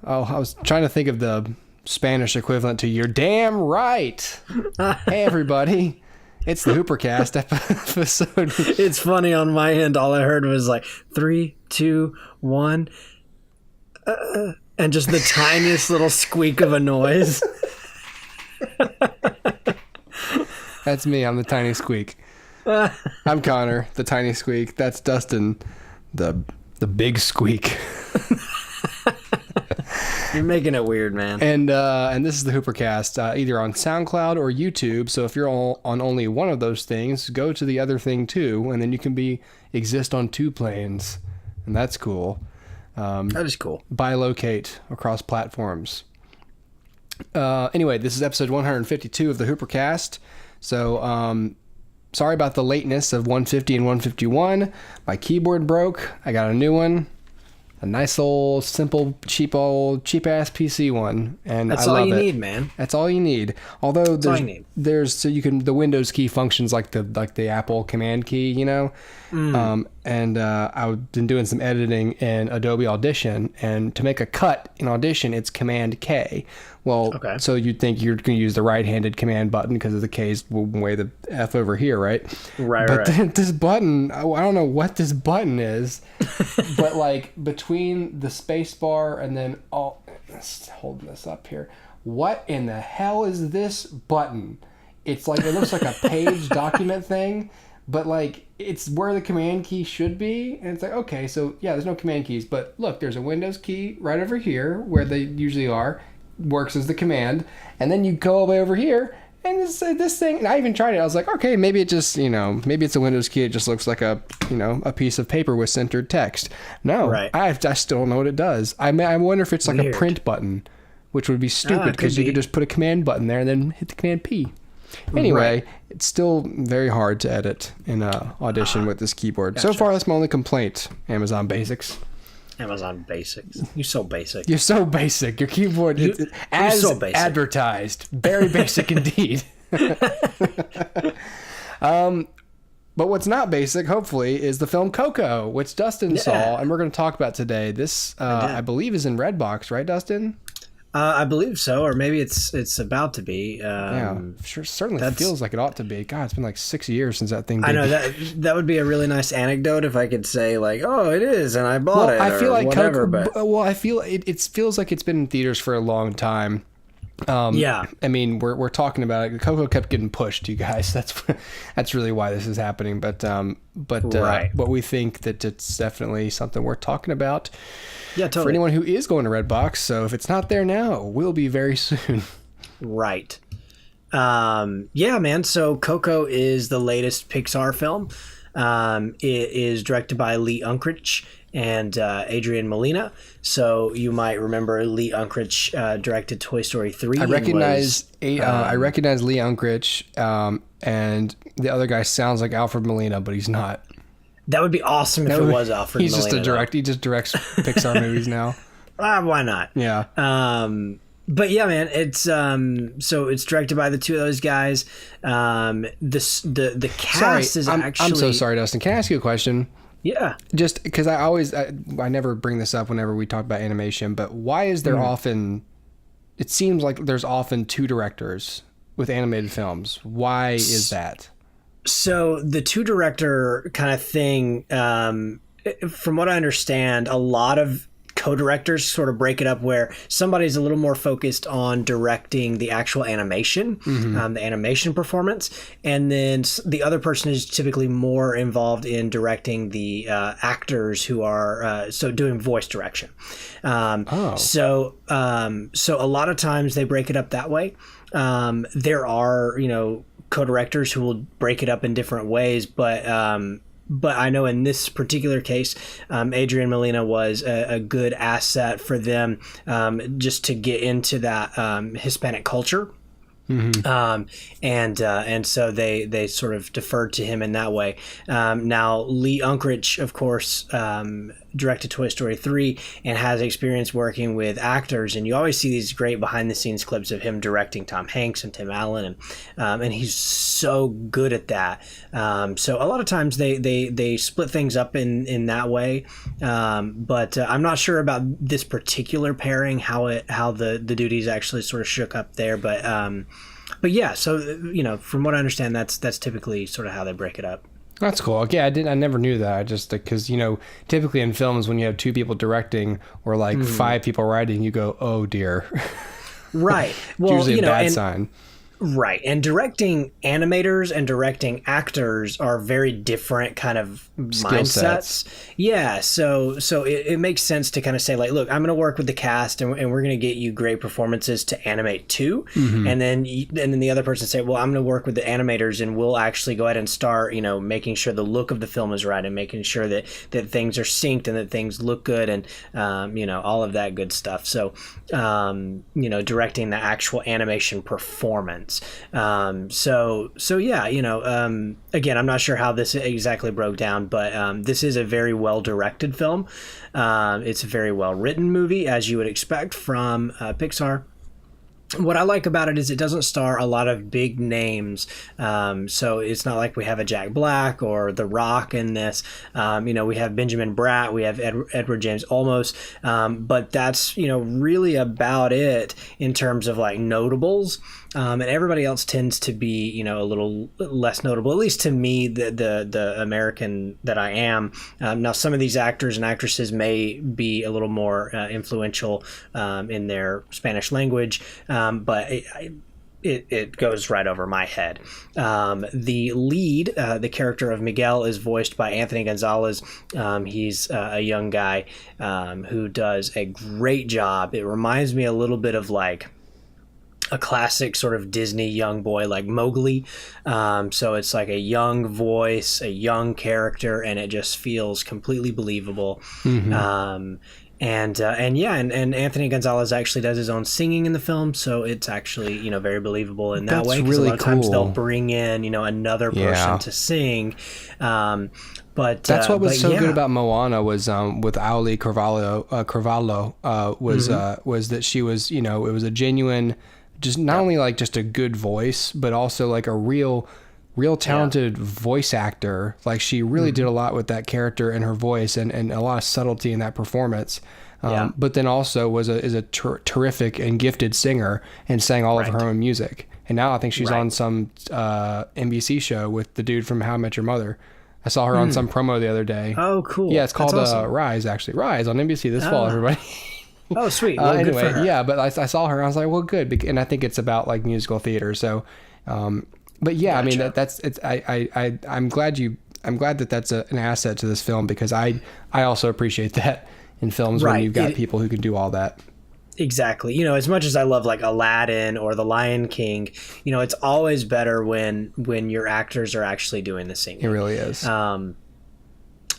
Oh, I was trying to think of the Spanish equivalent to "you're damn right." Hey, everybody. It's the HooperCast episode. It's funny on my end. All I heard was like 3, 2, 1, and just the tiniest little squeak of a noise. That's me. I'm the tiny squeak. I'm Connor, the tiny squeak. That's Dustin, the big squeak. You're making it weird, man. And this is the HooperCast, either on SoundCloud or YouTube. So if you're on only one of those things, go to the other thing too, and then you can exist on 2 planes, and that's cool. That is cool. Bilocate across platforms. Anyway, this is episode 152 of the HooperCast. So sorry about the lateness of 150 and 151. My keyboard broke. I got a new one. A nice old, simple, cheap ass PC one, and that's I love it. That's all you need, man. That's all you need. Although the Windows key functions like the Apple Command key, you know. And I've been doing some editing in Adobe Audition, and to make a cut in Audition, it's Command K. Well, okay. So you'd think you're going to use the right-handed command button because of the K's way the F over here, right? Right, but this button, I don't know what this button is, but like between the space bar and then holding this up here, what in the hell is this button? It's like, it looks like a page document thing, but like it's where the command key should be, and it's like, okay, so yeah, there's no command keys, but look, there's a Windows key right over here where they usually are, works as the command, and then you go all the way over here, and this thing, and I even tried it, I was like, okay, maybe it just, maybe it's a Windows key, it just looks like a piece of paper with centered text. No, right. I still don't know what it does. I wonder if it's like Weird. A print button, which would be stupid, because you could just put a command button there and then hit the command P. Anyway, right. It's still very hard to edit in Audition with this keyboard. Gotcha. So far, that's my only complaint. Amazon Basics. Amazon Basics. You're so basic. You're so basic. Your keyboard, as so basic. Advertised, very basic indeed. But what's not basic, hopefully, is the film Coco, which Dustin saw, and we're going to talk about today. This, I believe, is in Redbox, right, Dustin? I believe so, or maybe it's about to be. Yeah, sure. Certainly feels like it ought to be. God, it's been like 6 years since that thing debuted. I know that would be a really nice anecdote if I could say like, oh, it is, and I bought it. I feel like whatever, Coco. I feel it feels like it's been in theaters for a long time. Yeah, I mean, we're talking about it. Coco kept getting pushed, you guys. That's really why this is happening. But we think that it's definitely something worth talking about. Yeah, totally. For anyone who is going to Redbox, so if it's not there now, it will be very soon. Right. Yeah, man. So Coco is the latest Pixar film. It is directed by Lee Unkrich and Adrian Molina. So you might remember Lee Unkrich directed Toy Story 3. I recognize Lee Unkrich, and the other guy sounds like Alfred Molina, but he's not. That would be awesome if it was Alfred Molina. He's just a director. He just directs Pixar movies now. Why not? Yeah. But yeah, man, it's so it's directed by the two of those guys. The cast is actually. I'm so sorry, Dustin. Can I ask you a question? Yeah. Just because I never bring this up whenever we talk about animation, but why is there often? It seems like there's often 2 directors with animated films. Why is that? So the 2-director kind of thing, from what I understand, a lot of co-directors sort of break it up where somebody's a little more focused on directing the actual animation, the animation performance, and then the other person is typically more involved in directing the actors who are doing voice direction. So a lot of times they break it up that way. There are, co-directors who will break it up in different ways, but I know in this particular case, Adrian Molina was a good asset for them, just to get into that Hispanic culture. And so they sort of deferred to him in that way. Now Lee Unkrich, of course, directed Toy Story 3 and has experience working with actors, and you always see these great behind the scenes clips of him directing Tom Hanks and Tim Allen, and he's so good at that. So a lot of times they split things up in that way, but I'm not sure about this particular pairing, how the duties actually sort of shook up there, but yeah, so from what I understand, that's typically sort of how they break it up. That's cool. Yeah, I never knew that. I just, because typically in films when you have 2 people directing or like 5 people writing, you go, oh dear. Right. Well, it's usually a bad sign. Right. And directing animators and directing actors are very different kind of mindsets. Yeah. So it makes sense to kind of say, like, look, I'm going to work with the cast and we're going to get you great performances to animate too. Mm-hmm. And then the other person say, well, I'm going to work with the animators and we'll actually go ahead and start, making sure the look of the film is right and making sure that things are synced and that things look good and, all of that good stuff. So, directing the actual animation performance. So yeah, again, I'm not sure how this exactly broke down, but this is a very well directed film. It's a very well written movie, as you would expect from Pixar. What I like about it is it doesn't star a lot of big names. So it's not like we have a Jack Black or The Rock in this. We have Benjamin Bratt, we have Edward James Olmos, but that's, really about it in terms of like notables. And everybody else tends to be, a little less notable, at least to me, the American that I am. Now, some of these actors and actresses may be a little more influential in their Spanish language, but it goes right over my head. The lead, the character of Miguel, is voiced by Anthony Gonzalez. He's a young guy who does a great job. It reminds me a little bit of like a classic sort of Disney young boy like Mowgli. So it's like a young voice, a young character, and it just feels completely believable. Mm-hmm. And Anthony Gonzalez actually does his own singing in the film, so it's actually very believable in that That's way. Really a lot of times cool. They'll bring in another person to sing. But that's what was so good about Moana was with Auli Carvalho was that she was it was a genuine, just not only like just a good voice, but also like a real talented voice actor. Like she really did a lot with that character and her voice and a lot of subtlety in that performance. But then also is a terrific and gifted singer and sang all of her own music. And now I think she's on some NBC show with the dude from How I Met Your Mother. I saw her on some promo the other day. Oh, cool. Yeah, it's called awesome. Rise, actually. Rise on NBC this fall, everybody. Oh, sweet. Well, good for her. Yeah, but I saw her and I was like, well, good. And I think it's about like musical theater. So, but yeah, gotcha. I mean, I'm glad that that's an asset to this film, because I also appreciate that in films when you've got people who can do all that. Exactly. As much as I love like Aladdin or The Lion King, it's always better when your actors are actually doing the singing. It really is.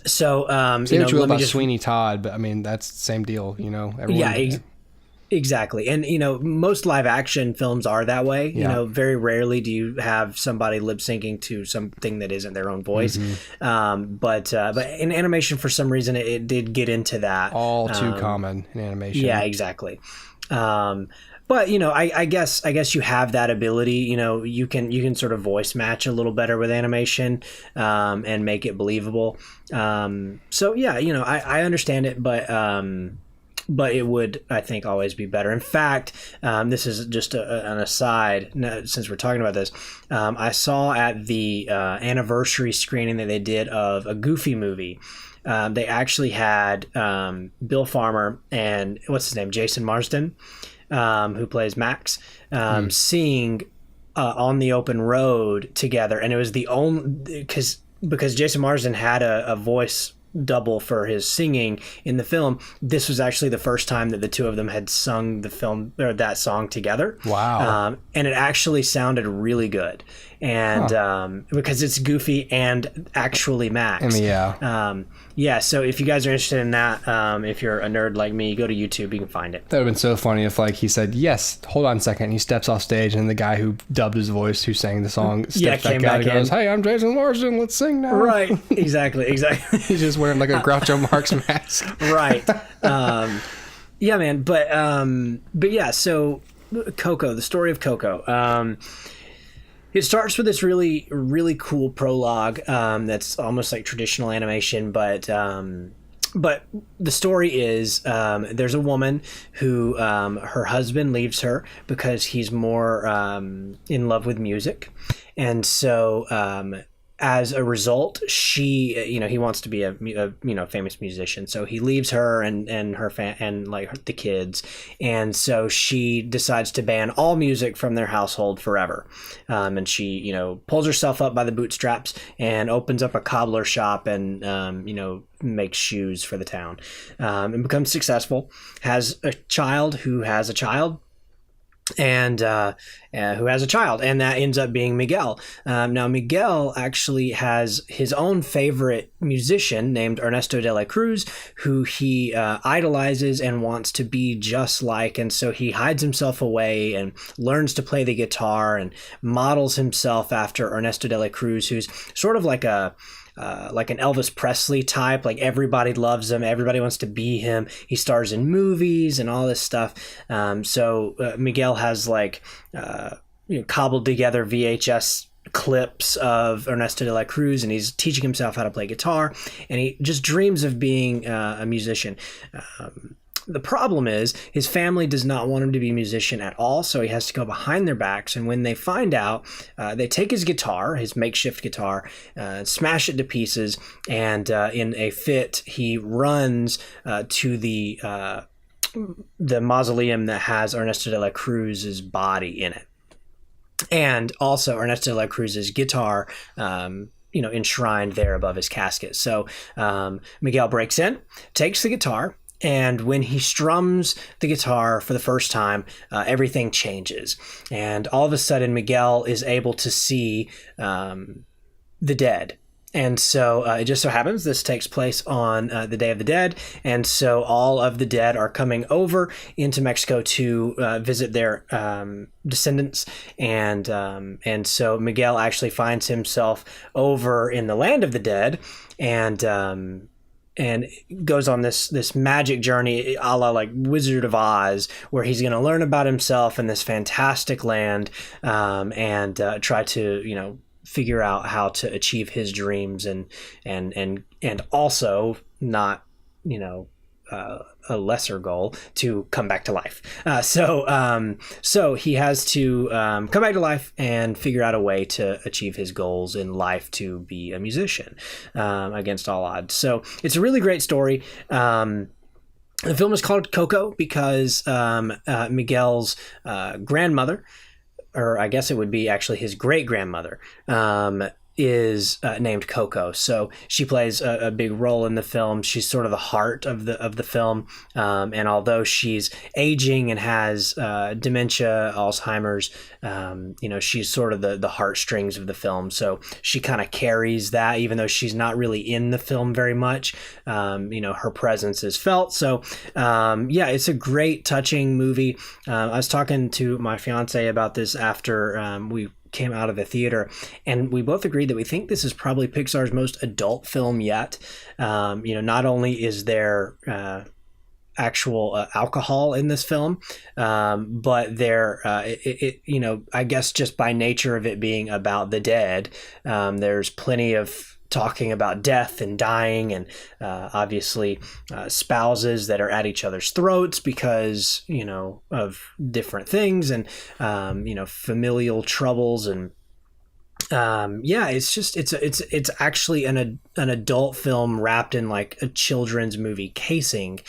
So, what you will about Sweeney Todd, but I mean, that's the same deal, everyone. Exactly. And, most live action films are that way. Very rarely do you have somebody lip syncing to something that isn't their own voice. Mm-hmm. But in animation, for some reason, it did get into that. All too common in animation. Yeah, exactly. But I guess you have that ability. You can sort of voice match a little better with animation, and make it believable. So yeah, I understand it, but it would, I think, always be better. In fact, this is just an aside, since we're talking about this. I saw at the anniversary screening that they did of a Goofy movie. They actually had Bill Farmer and what's his name, Jason Marsden, who plays Max, sing On the Open Road together, and it was the only because Jason Marsden had a voice double for his singing in the film. This was actually the first time that the two of them had sung the film or that song together. Wow. And it actually sounded really good. And because it's Goofy and actually Max. I mean, yeah. Yeah, so if you guys are interested in that, if you're a nerd like me, go to YouTube, you can find it. That would have been so funny if like he said, yes, hold on a second. He steps off stage and the guy who dubbed his voice, who sang the song, steps back out and goes, hey, I'm Jason Larson, let's sing now. Right, exactly. He's just wearing like a Groucho Marx mask. Right. Yeah, man. But yeah, so Coco, the story of Coco. It starts with this really, really cool prologue that's almost like traditional animation, but the story is there's a woman who her husband leaves her because he's more in love with music, and so as a result, he wants to be a famous musician. So he leaves her and her and like the kids, and so she decides to ban all music from their household forever. And she pulls herself up by the bootstraps and opens up a cobbler shop and makes shoes for the town, and becomes successful. Has a child who has a child. And who has a child, and that ends up being Miguel. Now Miguel actually has his own favorite musician named Ernesto de la Cruz, who he idolizes and wants to be just like, and so he hides himself away and learns to play the guitar and models himself after Ernesto de la Cruz, who's sort of like an Elvis Presley type. Like everybody loves him, everybody wants to be him. He stars in movies and all this stuff. So Miguel has cobbled together VHS clips of Ernesto de la Cruz, and he's teaching himself how to play guitar, and he just dreams of being a musician. The problem is his family does not want him to be a musician at all, so he has to go behind their backs. And when they find out, they take his guitar, his makeshift guitar, smash it to pieces, and in a fit, he runs to the mausoleum that has Ernesto de la Cruz's body in it, and also Ernesto de la Cruz's guitar. Enshrined there above his casket. So Miguel breaks in, takes the guitar. And when he strums the guitar for the first time, everything changes. And all of a sudden, Miguel is able to see the dead. And so it just so happens this takes place on the Day of the Dead. And so all of the dead are coming over into Mexico to visit their descendants. And so Miguel actually finds himself over in the land of the dead, and goes on this magic journey a la like Wizard of Oz, where he's going to learn about himself in this fantastic land, and try to figure out how to achieve his dreams, and also not a lesser goal to come back to life. So he has to come back to life and figure out a way to achieve his goals in life, to be a musician against all odds. So it's a really great story. The film is called Coco because Miguel's grandmother, or I guess it would be actually his great-grandmother, is named Coco. So she plays a big role in the film. She's sort of the heart of the film. And although she's aging and has dementia, Alzheimer's, she's sort of the heartstrings of the film. So she kind of carries that, even though she's not really in the film very much. Her presence is felt. So it's a great, touching movie. I was talking to my fiance about this after we came out of the theater, and we both agreed that we think this is probably Pixar's most adult film yet. Not only is there actual alcohol in this film, but there, I guess just by nature of it being about the dead, there's plenty of talking about death and dying, and obviously spouses that are at each other's throats because of different things, and familial troubles, and it's actually an adult film wrapped in like a children's movie casing,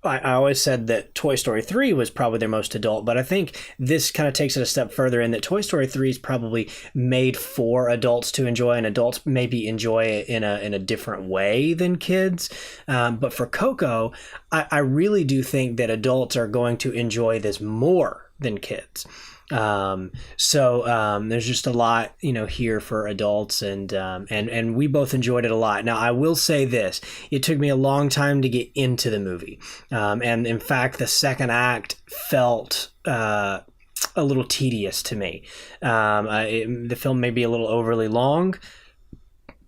I always said that Toy Story 3 was probably their most adult, but I think this kind of takes it a step further in that Toy Story 3 is probably made for adults to enjoy, and adults maybe enjoy it in a different way than kids. But for Coco, I really do think that adults are going to enjoy this more than kids. There's just a lot, here for adults, and we both enjoyed it a lot. Now, I will say this: it took me a long time to get into the movie, and in fact, the second act felt a little tedious to me. The film may be a little overly long,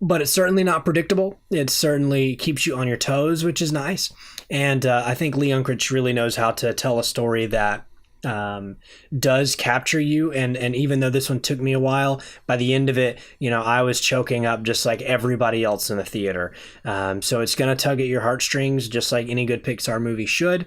but it's certainly not predictable. It certainly keeps you on your toes, which is nice. And I think Lee Unkrich really knows how to tell a story that does capture you, and even though this one took me a while, by the end of it, I was choking up just like everybody else in the theater. So it's going to tug at your heartstrings just like any good Pixar movie should.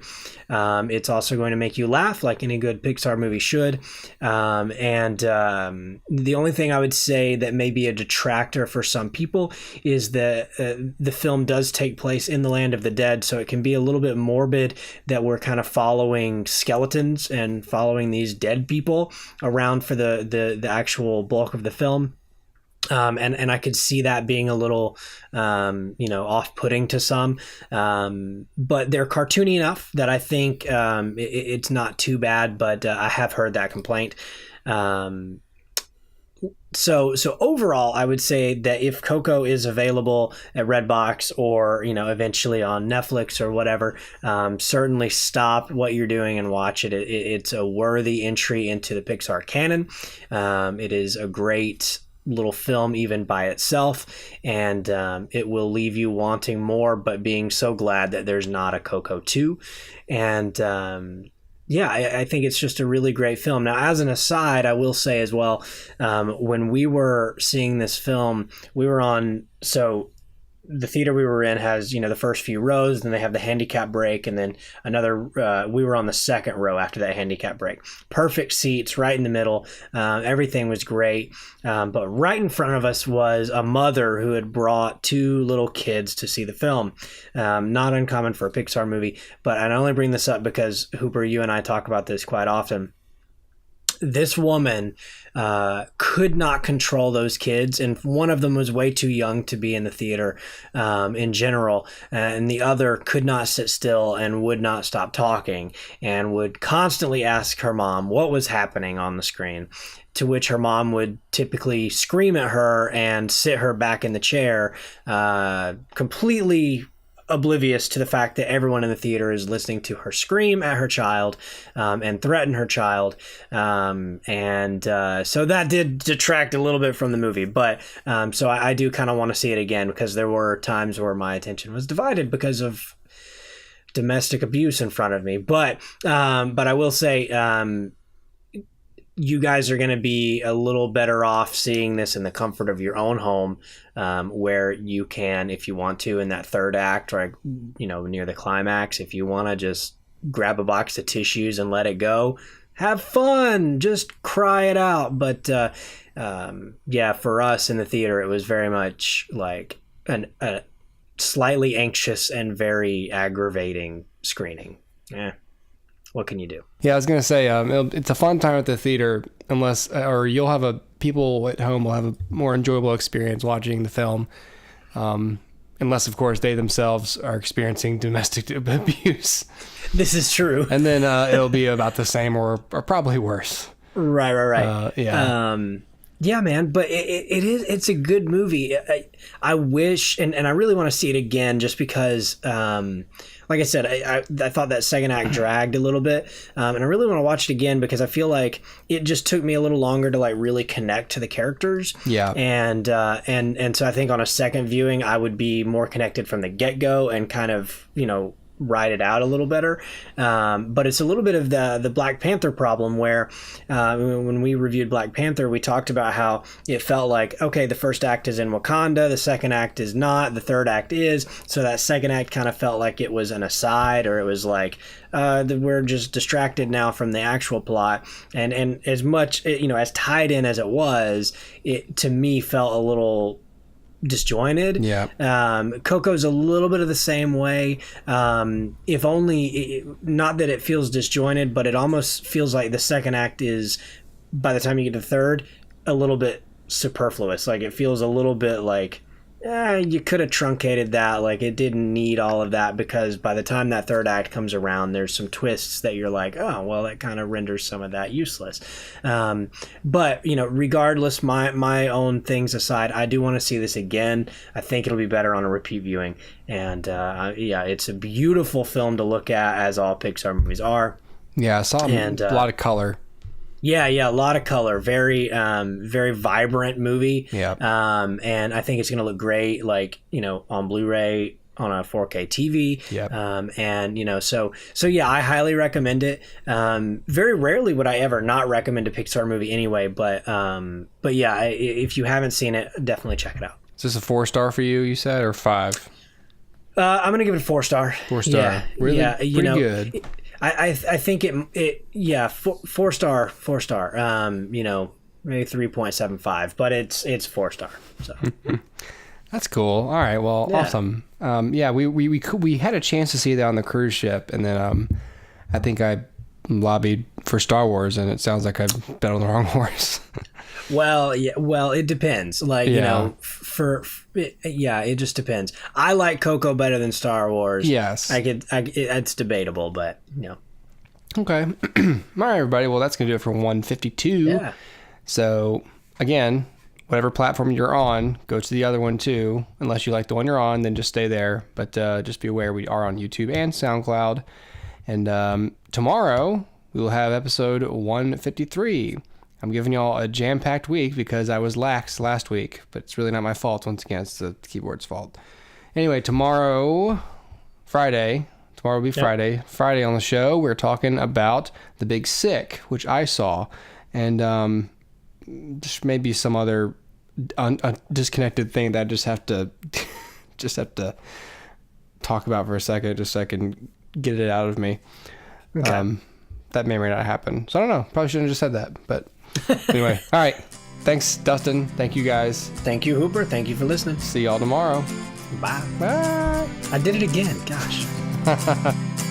It's also going to make you laugh like any good Pixar movie should. The only thing I would say that may be a detractor for some people is that the film does take place in the land of the dead, so it can be a little bit morbid that we're kind of following skeletons and following these dead people around for the actual bulk of the film. And I could see that being a little, off-putting to some, but they're cartoony enough that I think it's not too bad. But I have heard that complaint. So overall, I would say that if Coco is available at Redbox or, eventually on Netflix or whatever, certainly stop what you're doing and watch it. It's a worthy entry into the Pixar canon. It is a great little film even by itself, and it will leave you wanting more, but being so glad that there's not a Coco 2. And I think it's just a really great film. Now, as an aside, I will say as well, when we were seeing this film, we were on, the theater we were in has, the first few rows, then they have the handicap break, and then we were on the second row after that handicap break. Perfect seats right in the middle. Everything was great. But right in front of us was a mother who had brought two little kids to see the film. Not uncommon for a Pixar movie, but I only bring this up because, Hooper, you and I talk about this quite often. This woman could not control those kids, and one of them was way too young to be in the theater in general, and the other could not sit still and would not stop talking and would constantly ask her mom what was happening on the screen, to which her mom would typically scream at her and sit her back in the chair, completely oblivious to the fact that everyone in the theater is listening to her scream at her child and threaten her child. So that did detract a little bit from the movie. But so I do kind of want to see it again, because there were times where my attention was divided because of domestic abuse in front of me. But I will say, you guys are going to be a little better off seeing this in the comfort of your own home, where you can, if you want to, in that third act, or near the climax, if you want to just grab a box of tissues and let it go, have fun, just cry it out. But for us in the theater, it was very much like a slightly anxious and very aggravating screening. What can you do? Yeah, I was going to say, it's a fun time at the theater, you'll have people at home will have a more enjoyable experience watching the film. Unless, of course, they themselves are experiencing domestic abuse. This is true. And then it'll be about the same or probably worse. Right. Yeah, man, but it's a good movie. I wish, and I really want to see it again, just because, like I said, I thought that second act dragged a little bit, and I really want to watch it again because I feel like it just took me a little longer to like really connect to the characters. Yeah, and so I think on a second viewing, I would be more connected from the get-go and kind of ride it out a little better. But it's a little bit of the Black Panther problem where when we reviewed Black Panther, we talked about how it felt like, okay, the first act is in Wakanda, the second act is not, the third act is. So that second act kind of felt like it was an aside, or it was like, we're just distracted now from the actual plot. And as much, as tied in as it was, it to me felt a little disjointed. Coco's a little bit of the same way, if only not that it feels disjointed, but it almost feels like the second act is, by the time you get to the third, a little bit superfluous. Like it feels a little bit like You could have truncated that. Like, it didn't need all of that, because by the time that third act comes around, there's some twists that you're like, oh, well, that kind of renders some of that useless. But, regardless, my own things aside, I do want to see this again. I think it'll be better on a repeat viewing. And, it's a beautiful film to look at, as all Pixar movies are. Yeah, I saw a lot of color. Yeah, a lot of color. Very, very vibrant movie. Yeah. And I think it's going to look great, like, on Blu-ray, on a 4K TV. Yep. And, so yeah, I highly recommend it. Very rarely would I ever not recommend a Pixar movie anyway, but yeah, if you haven't seen it, definitely check it out. Is this a 4-star for you said, or 5? I'm going to give it a 4-star. 4-star. Yeah. Really? Yeah, pretty good. I think it 4-star, maybe 3.75, but it's 4-star. So that's cool. All right, well, yeah. Awesome. We had a chance to see that on the cruise ship, and then I think I lobbied for Star Wars, and it sounds like I bet on the wrong horse. Well, it depends. Like, it just depends. I like Coco better than Star Wars. Yes. It's debatable, but, Okay. All right, everybody. Well, that's going to do it for 152. Yeah. So, again, whatever platform you're on, go to the other one too. Unless you like the one you're on, then just stay there. But just be aware we are on YouTube and SoundCloud. And tomorrow, we will have episode 153. I'm giving y'all a jam-packed week because I was lax last week, but it's really not my fault. Once again, it's the keyboard's fault. Anyway, tomorrow will be Friday. Friday on the show, we're talking about The Big Sick, which I saw, and just maybe some other disconnected thing that I just have to talk about for a second, just so I can get it out of me. Okay. That may or may not happen. So I don't know. Probably shouldn't have just said that, but. Anyway, all right. Thanks, Dustin. Thank you, guys. Thank you, Hooper. Thank you for listening. See y'all tomorrow. Bye. Bye. I did it again. Gosh.